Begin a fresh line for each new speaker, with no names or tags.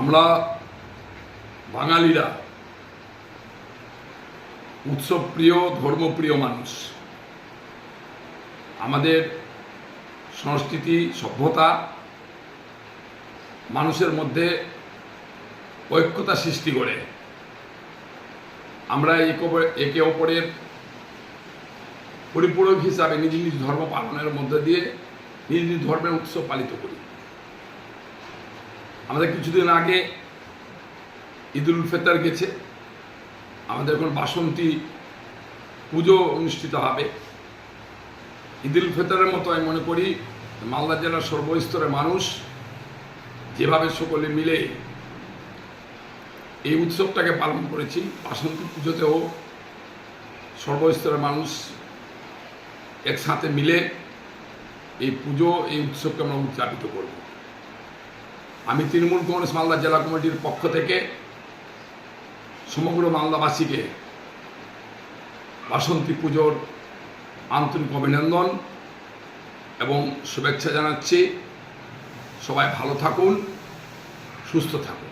আমরা বাঙালিরা উৎসবপ্রিয় ধর্মপ্রিয় মানুষ। আমাদের সংস্কৃতি সভ্যতা মানুষের মধ্যে ঐক্যতা সৃষ্টি করে। আমরা একে অপরের পরিপূরক হিসাবে নিজ নিজ ধর্ম পালনের মধ্যে দিয়ে নিজ নিজ ধর্মের উৎসব পালিত করি। আমাদের কিছুদিন আগে ঈদুল ফিতর গেছে, আমাদের এখন বাসন্তী পুজো অনুষ্ঠিত হবে। ঈদুল ফিতরের মতো আমি মনে করি মালদা জেলার সর্বস্তরের মানুষ যেভাবে সকলে মিলে এই উৎসবটাকে পালন করেছি, বাসন্তী পুজোতেও সর্বস্তরের মানুষ একসাথে মিলে এই পুজো এই উৎসবকে আমরা উদযাপিত করব। আমি তৃণমূল কংগ্রেস মালদা জেলা কমিটির পক্ষ থেকে সমগ্র মালদাবাসীকে বাসন্তী পুজোর আন্তরিক অভিনন্দন এবং শুভেচ্ছা জানাচ্ছি। সবাই ভালো থাকুন, সুস্থ থাকুন।